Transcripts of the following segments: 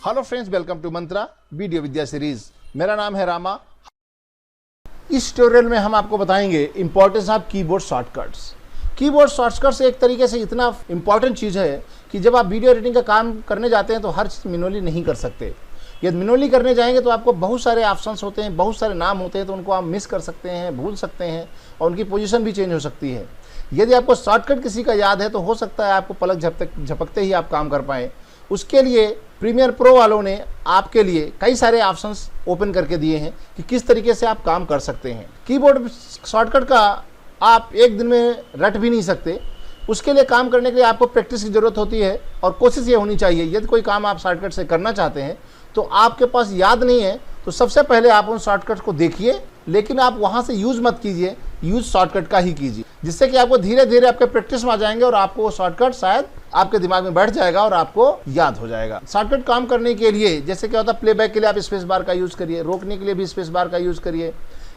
Hello friends, welcome to Mantra video Vidya series. मेरा नाम है रामा। इस ट्यूटोरियल में हम आपको बताएंगे importance of keyboard shortcuts. Keyboard shortcuts एक तरीके से इतना इंपॉर्टेंट चीज़ है कि जब आप वीडियो एडिटिंग का काम करने जाते हैं तो हर चीज़ मैनुअली नहीं कर सकते। यदि मैनुअली करने जाएंगे तो आपको बहुत सारे ऑप्शंस होते हैं, बहुत सारे नाम होते हैं, तो उनको आप मिस कर सकते हैं, भूल सकते हैं और उनकी पोजीशन भी चेंज हो सकती है। यदि आपको शॉर्टकट किसी का याद है तो हो सकता है आपको पलक झपकते ही आप काम कर पाएँ। उसके लिए प्रीमियर प्रो वालों ने आपके लिए कई सारे ऑप्शंस ओपन करके दिए हैं कि किस तरीके से आप काम कर सकते हैं। कीबोर्ड शॉर्टकट का आप एक दिन में रट भी नहीं सकते। उसके लिए काम करने के लिए आपको प्रैक्टिस की ज़रूरत होती है और कोशिश ये होनी चाहिए, यदि कोई काम आप शॉर्टकट से करना चाहते हैं तो आपके पास याद नहीं है तो सबसे पहले आप उन शॉर्टकट्स को देखिए, लेकिन आप वहाँ से यूज़ मत कीजिए, यूज़ शॉर्टकट का ही कीजिए, जिससे कि आपको धीरे धीरे आपके प्रैक्टिस में आ जाएंगे और आपको वो शॉर्टकट शायद आपके दिमाग में बैठ जाएगा और आपको याद हो जाएगा। शॉर्टकट काम करने के लिए जैसे क्या होता है, प्लेबैक के लिए आप स्पेस बार का यूज़ करिए, रोकने के लिए भी स्पेस बार का यूज़ करिए,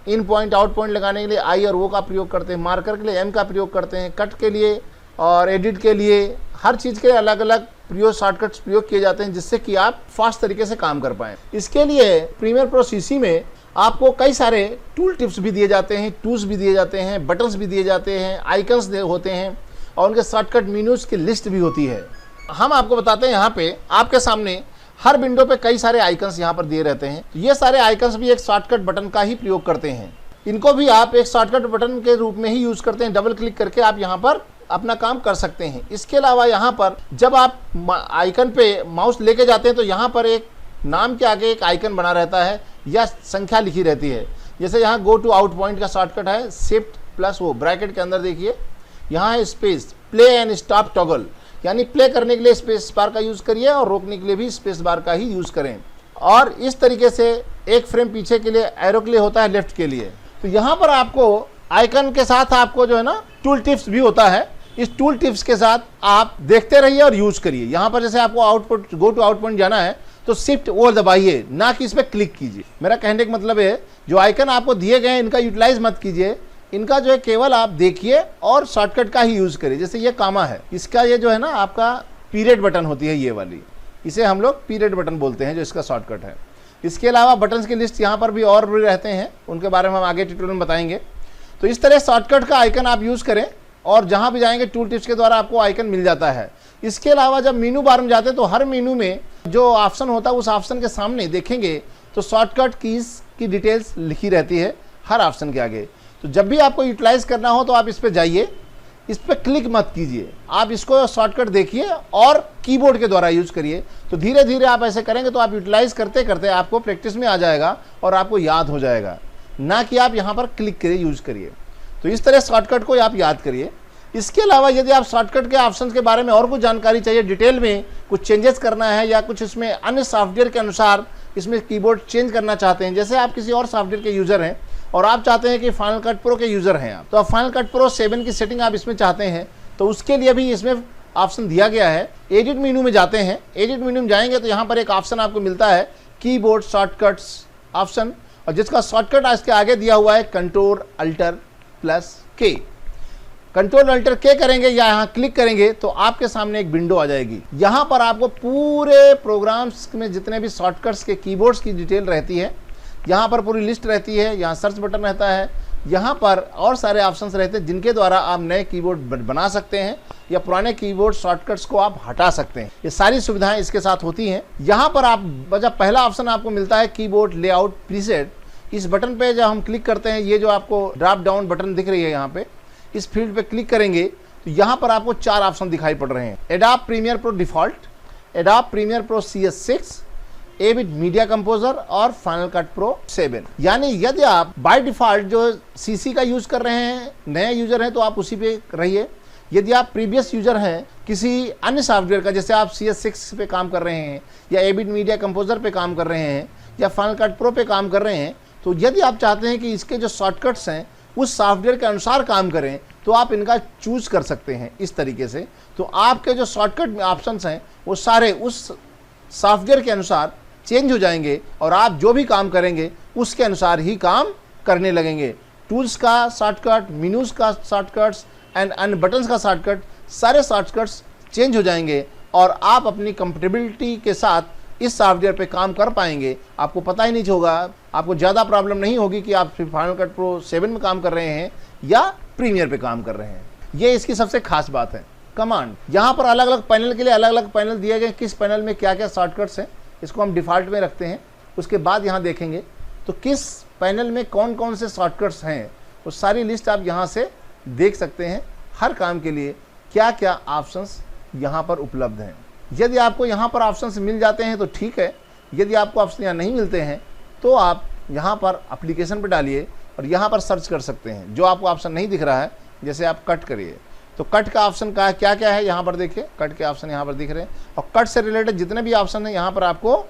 इन पॉइंट आउट पॉइंट लगाने के लिए आई और ओ का प्रयोग करते हैं, मार्कर के लिए एम का प्रयोग करते हैं, कट के लिए और एडिट के लिए हर चीज़ के अलग अलग शॉर्टकट्स प्रयोग किए जाते हैं, जिससे कि आप फास्ट तरीके से काम कर पाएँ। इसके लिए प्रीमियर प्रो सीसी में आपको कई सारे टूल टिप्स भी दिए जाते हैं, टूल्स भी दिए जाते हैं, बटन्स भी दिए जाते हैं, आइकन्स होते हैं और उनके शॉर्टकट मेन्यूज की लिस्ट भी होती है। हम आपको बताते हैं, यहाँ पे आपके सामने हर विंडो पे कई सारे आइकन्स यहाँ पर दिए रहते हैं। ये सारे आइकन्स भी एक शॉर्टकट बटन का ही प्रयोग करते हैं। इनको भी आप एक शॉर्टकट बटन के रूप में ही यूज़ करते हैं। डबल क्लिक करके आप यहाँ पर अपना काम कर सकते हैं। इसके अलावा यहाँ पर जब आप आइकन पे माउस लेके जाते हैं तो यहाँ पर एक नाम के आगे एक आइकन बना रहता है या संख्या लिखी रहती है। जैसे यहाँ गो टू आउट पॉइंट का शॉर्टकट है शिफ्ट प्लस वो ब्रैकेट के अंदर देखिए यहाँ है space, play and stop toggle, यानी प्ले करने के लिए स्पेस बार का यूज़ करिए और रोकने के लिए भी स्पेस बार का ही यूज़ करें। और इस तरीके से एक फ्रेम पीछे के लिए एरो के लिए होता है, लेफ्ट के लिए। तो यहाँ पर आपको आइकन के साथ आपको जो है ना टूल टिप्स भी होता है। इस टूल टिप्स के साथ आप देखते रहिए और यूज़ करिए। यहाँ पर जैसे आपको output go to out point जाना है तो शिफ्ट ओ दबाइए, ना कि इस पर क्लिक कीजिए। मेरा कहने का मतलब है जो आइकन आपको दिए गए हैं इनका यूटिलाइज मत कीजिए, इनका जो है केवल आप देखिए और शॉर्टकट का ही यूज़ करिए। जैसे ये कामा है, इसका ये जो है ना आपका पीरियड बटन होती है ये वाली, इसे हम लोग पीरियड बटन बोलते हैं जो इसका शॉर्टकट है। इसके अलावा बटन्स की लिस्ट यहाँ पर भी और भी रहते हैं, उनके बारे में हम आगे ट्यूटोरियल में बताएंगे। तो इस तरह शॉर्टकट का आइकन आप यूज़ करें और जहाँ भी जाएंगे टूल टिप्स के द्वारा आपको आइकन मिल जाता है। इसके अलावा जब मेनू बार में जाते हैं तो हर मेनू में जो ऑप्शन होता है उस ऑप्शन के सामने देखेंगे तो शॉर्टकट कीज़ की डिटेल्स लिखी रहती है हर ऑप्शन के आगे। तो जब भी आपको यूटिलाइज करना हो तो आप इस पर जाइए, इस पर क्लिक मत कीजिए, आप इसको शॉर्टकट देखिए और कीबोर्ड के द्वारा यूज़ करिए। तो धीरे धीरे आप ऐसे करेंगे तो आप यूटिलाइज करते करते आपको प्रैक्टिस में आ जाएगा और आपको याद हो जाएगा, ना कि आप यहाँ पर क्लिक करिए, यूज़ करिए। तो इस तरह शॉर्टकट को आप याद करिए। इसके अलावा यदि आप शॉर्टकट के ऑप्शंस के बारे में और कुछ जानकारी चाहिए, डिटेल में कुछ चेंजेस करना है या कुछ इसमें अन्य सॉफ्टवेयर के अनुसार इसमें कीबोर्ड चेंज करना चाहते हैं, जैसे आप किसी और सॉफ्टवेयर के यूज़र हैं और आप चाहते हैं कि फाइनल कट प्रो के यूज़र हैं आप, तो आप फाइनल कट प्रो 7 की सेटिंग आप इसमें चाहते हैं तो उसके लिए भी इसमें ऑप्शन दिया गया है। एडिट मेनू में जाते हैं, एडिट मेनू में जाएंगे तो यहाँ पर एक ऑप्शन आपको मिलता है कीबोर्ड शॉर्टकट्स ऑप्शन, और जिसका शॉर्टकट इसके आगे दिया हुआ है कंट्रोल अल्टर प्लस के। कंट्रोल अल्टर के करेंगे या यहाँ क्लिक करेंगे तो आपके सामने एक विंडो आ जाएगी। यहाँ पर आपको पूरे प्रोग्राम्स में जितने भी शॉर्टकट्स के कीबोर्ड्स की डिटेल रहती है, यहाँ पर पूरी लिस्ट रहती है। यहाँ सर्च बटन रहता है, यहाँ पर और सारे ऑप्शंस रहते हैं जिनके द्वारा आप नए कीबोर्ड बना सकते हैं या पुराने कीबोर्ड शॉर्टकट्स को आप हटा सकते हैं। ये सारी सुविधाएं इसके साथ होती हैं। यहाँ पर आप जब पहला ऑप्शन आपको मिलता है कीबोर्ड लेआउट प्रीसेट, इस बटन पे जब हम क्लिक करते हैं, ये जो आपको ड्रॉप डाउन बटन दिख रही है यहाँ पे, इस फील्ड पे क्लिक करेंगे तो यहाँ पर आपको 4 ऑप्शन दिखाई पड़ रहे हैं। Adobe Premiere Pro default, Adobe Premiere Pro CS6, Avid Media Composer और फाइनल कट प्रो 7। यानी यदि आप बाय डिफॉल्ट जो सीसी का यूज़ कर रहे हैं, नए यूज़र हैं तो आप उसी पे रहिए। यदि आप प्रीवियस यूज़र हैं किसी अन्य सॉफ्टवेयर का, जैसे आप CS6 पे काम कर रहे हैं या एविड मीडिया कंपोजर पे काम कर रहे हैं या फाइनल कट प्रो पे काम कर रहे हैं, तो यदि आप चाहते हैं कि इसके जो शॉर्टकट्स हैं उस सॉफ्टवेयर के अनुसार काम करें तो आप इनका चूज़ कर सकते हैं इस तरीके से। तो आपके जो शॉर्टकट ऑप्शंस हैं वो सारे उस सॉफ्टवेयर के अनुसार चेंज हो जाएंगे और आप जो भी काम करेंगे उसके अनुसार ही काम करने लगेंगे। टूल्स का शॉर्टकट, मेनूज का शॉर्टकट्स एंड अन्य बटन्स का शॉर्टकट, सारे शॉर्टकट्स चेंज हो जाएंगे और आप अपनी कंफर्टेबिलिटी के साथ इस सॉफ्टवेयर पे काम कर पाएंगे, आपको पता ही नहीं होगा, आपको ज़्यादा प्रॉब्लम नहीं होगी कि आप फाइनल कट प्रो 7 में काम कर रहे हैं या प्रीमियर पे काम कर रहे हैं। ये इसकी सबसे खास बात है। कमांड, यहाँ पर अलग अलग पैनल के लिए अलग अलग पैनल दिए गए, किस पैनल में क्या क्या शॉर्टकट्स हैं इसको हम डिफ़ॉल्ट में रखते हैं। उसके बाद यहाँ देखेंगे तो किस पैनल में कौन कौन से शॉर्टकट्स हैं, वो सारी लिस्ट आप यहाँ से देख सकते हैं। हर काम के लिए क्या क्या ऑप्शंस यहाँ पर उपलब्ध हैं। यदि आपको यहाँ पर ऑप्शंस मिल जाते हैं तो ठीक है, यदि आपको ऑप्शन यहाँ नहीं मिलते हैं तो आप यहाँ पर एप्लीकेशन पर डालिए और यहाँ पर सर्च कर सकते हैं। जो आपको ऑप्शन नहीं दिख रहा है, जैसे आप कट करिए तो कट का ऑप्शन का क्या क्या है यहाँ पर देखिए, कट के ऑप्शन यहाँ पर दिख रहे हैं और कट से रिलेटेड जितने भी ऑप्शन हैं यहाँ पर आपको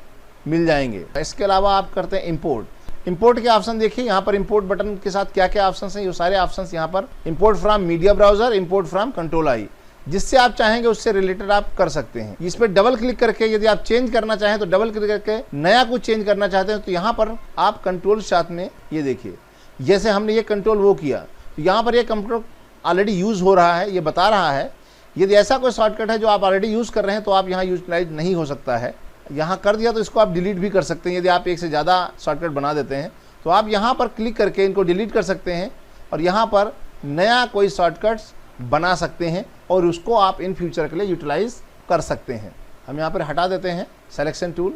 मिल जाएंगे। इसके अलावा आप करते हैं इंपोर्ट के ऑप्शन देखिए, यहाँ पर इंपोर्ट बटन के साथ क्या क्या ऑप्शंस हैं, ये सारे ऑप्शंस यहाँ पर import from media browser, import from control I, जिससे आप चाहेंगे उससे रिलेटेड आप कर सकते हैं। इस पर डबल क्लिक करके यदि आप चेंज करना चाहें तो डबल क्लिक करके नया कुछ चेंज करना चाहते हैं तो यहाँ पर आप कंट्रोल साथ में ये देखिए, जैसे हमने ये कंट्रोल वो किया तो यहाँ पर ये कंट्रोल ऑलरेडी यूज़ हो रहा है, ये बता रहा है। यदि ऐसा कोई शॉर्टकट है जो आप ऑलरेडी यूज़ कर रहे हैं तो आप यहाँ यूटिलाइज नहीं हो सकता है। यहाँ कर दिया तो इसको आप डिलीट भी कर सकते हैं। यदि आप एक से ज़्यादा शॉर्टकट बना देते हैं तो आप यहाँ पर क्लिक करके इनको डिलीट कर सकते हैं और यहाँ पर नया कोई शॉर्टकट्स बना सकते हैं और उसको आप इन फ्यूचर के लिए यूटिलाइज कर सकते हैं। हम यहाँ पर हटा देते हैं सिलेक्शन टूल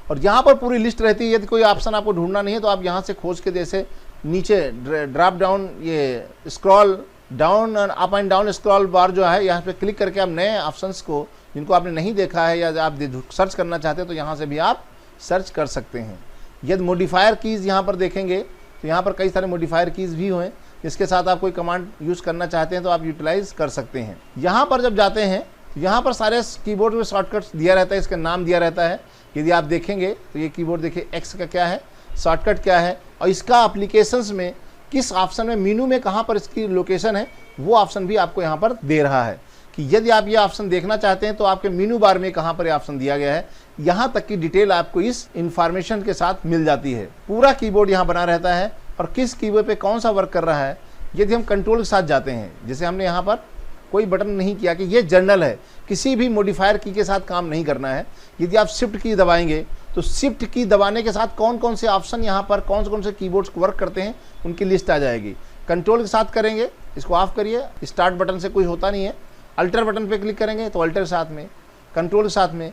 और यहाँ पर पूरी लिस्ट रहती है। यदि कोई ऑप्शन आपको ढूंढना नहीं है तो आप यहाँ से खोज के जैसे नीचे ड्रॉप डाउन, ये scroll down up and down scroll बार जो है, यहाँ पे क्लिक करके आप नए ऑप्शंस को जिनको आपने नहीं देखा है या आप सर्च करना चाहते हैं तो यहाँ से भी आप सर्च कर सकते हैं। यदि मॉडिफायर कीज़ यहाँ पर देखेंगे तो यहाँ पर कई सारे मॉडिफायर कीज़ भी हुए जिसके साथ आप कोई कमांड यूज़ करना चाहते हैं तो आप यूटिलाइज कर सकते हैं। यहाँ पर जब जाते हैं तो यहाँ पर सारे कीबोर्ड में शॉर्टकट्स दिया रहता है, इसका नाम दिया रहता है। यदि आप देखेंगे तो ये कीबोर्ड देखिए एक्स का क्या है, शॉर्टकट क्या है और इसका एप्लीकेशंस में किस ऑप्शन में, मेनू में कहाँ पर इसकी लोकेशन है, वो ऑप्शन भी आपको यहाँ पर दे रहा है कि यदि आप ये ऑप्शन देखना चाहते हैं तो आपके मेनू बार में कहाँ पर ये ऑप्शन दिया गया है। यहाँ तक की डिटेल आपको इस इंफॉर्मेशन के साथ मिल जाती है। पूरा कीबोर्ड यहाँ बना रहता है और किस कीबोर्ड पे कौन सा वर्क कर रहा है। यदि हम कंट्रोल के साथ जाते हैं, जैसे हमने यहाँ पर कोई बटन नहीं किया कि ये जनरल है, किसी भी मॉडिफायर की के साथ काम नहीं करना है। यदि आप शिफ्ट की दबाएंगे तो शिफ्ट की दबाने के साथ कौन कौन से ऑप्शन यहाँ पर कौन से कीबोर्ड्स वर्क करते हैं उनकी लिस्ट आ जाएगी। कंट्रोल के साथ करेंगे, इसको ऑफ करिए, स्टार्ट बटन से कुछ होता नहीं है। अल्टर बटन पे क्लिक करेंगे तो अल्टर के साथ में, कंट्रोल के साथ में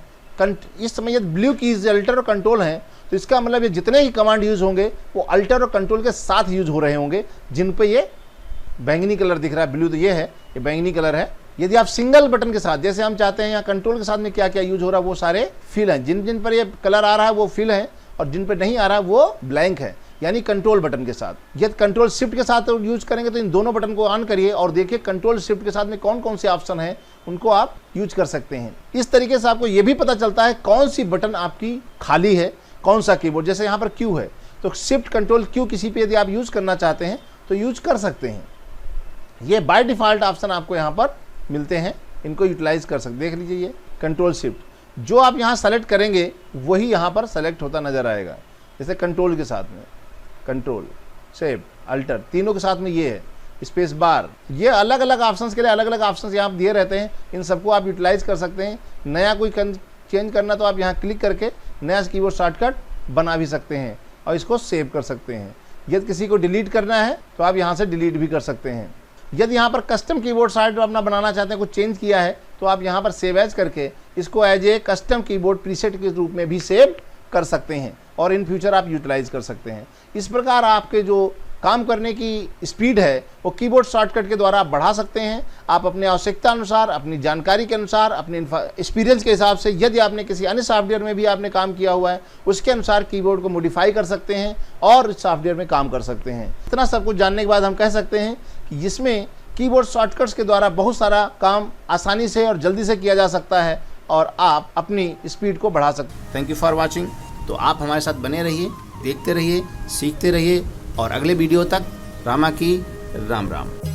इस समय यदि ब्लू कीज अल्टर और कंट्रोल हैं तो इसका मतलब ये जितने ही कमांड यूज़ होंगे वो अल्टर और कंट्रोल के साथ यूज हो रहे होंगे। जिन पे ये बैंगनी कलर दिख रहा है, ब्लू तो ये है, ये बैंगनी कलर है। यदि आप सिंगल बटन के साथ, जैसे हम चाहते हैं यहाँ कंट्रोल के साथ में क्या क्या यूज हो रहा है वो सारे फिल हैं। जिन जिन पर ये कलर आ रहा है वो फिल है और जिन पर नहीं आ रहा है वो ब्लैंक है, यानी कंट्रोल बटन के साथ। यदि कंट्रोल शिफ्ट के साथ यूज करेंगे तो इन दोनों बटन को ऑन करिए और देखिए कंट्रोल शिफ्ट के साथ में कौन कौन से ऑप्शन हैं उनको आप यूज कर सकते हैं। इस तरीके से आपको ये भी पता चलता है कौन सी बटन आपकी खाली है, कौन सा कीबोर्ड। जैसे यहाँ पर क्यू है तो शिफ्ट कंट्रोल क्यू किसी पे यदि आप यूज करना चाहते हैं तो यूज कर सकते हैं। ये बाय डिफॉल्ट ऑप्शन आपको यहाँ पर मिलते हैं, इनको यूटिलाइज कर सकते। देख लीजिए ये कंट्रोल शिफ्ट, जो आप यहाँ सेलेक्ट करेंगे वही यहाँ पर सेलेक्ट होता नजर आएगा। जैसे कंट्रोल के साथ में कंट्रोल, शिफ्ट, अल्टर, तीनों के साथ में ये है, स्पेस बार। ये अलग अलग ऑप्शंस के लिए अलग अलग ऑप्शंस यहाँ दिए रहते हैं, इन सबको आप यूटिलाइज कर सकते हैं। नया कोई चेंज करना तो आप यहाँ क्लिक करके नया कीबोर्ड शॉर्टकट बना भी सकते हैं और इसको सेव कर सकते हैं। यदि किसी को डिलीट करना है तो आप यहाँ से डिलीट भी कर सकते हैं। यदि यहाँ पर कस्टम कीबोर्ड साइड अपना बनाना चाहते हैं, कुछ चेंज किया है तो आप यहाँ पर सेव एज करके इसको as a custom keyboard preset के रूप में भी सेव कर सकते हैं और इन फ्यूचर आप यूटिलाइज कर सकते हैं। इस प्रकार आपके जो काम करने की स्पीड है वो कीबोर्ड शॉर्टकट के द्वारा आप बढ़ा सकते हैं। आप अपने आवश्यकता अनुसार, अपनी जानकारी के अनुसार, अपने एक्सपीरियंस के हिसाब से, यदि आपने किसी अन्य सॉफ्टवेयर में भी आपने काम किया हुआ है उसके अनुसार कीबोर्ड को मॉडिफाई कर सकते हैं और इस सॉफ्टवेयर में काम कर सकते हैं। इतना सब कुछ जानने के बाद हम कह सकते हैं कि जिसमें कीबोर्ड शॉर्टकट्स के द्वारा बहुत सारा काम आसानी से और जल्दी से किया जा सकता है और आप अपनी स्पीड को बढ़ा सकते हैं। Thank you for watching. तो आप हमारे साथ बने रहिए, देखते रहिए, सीखते रहिए और अगले वीडियो तक रामा की राम राम।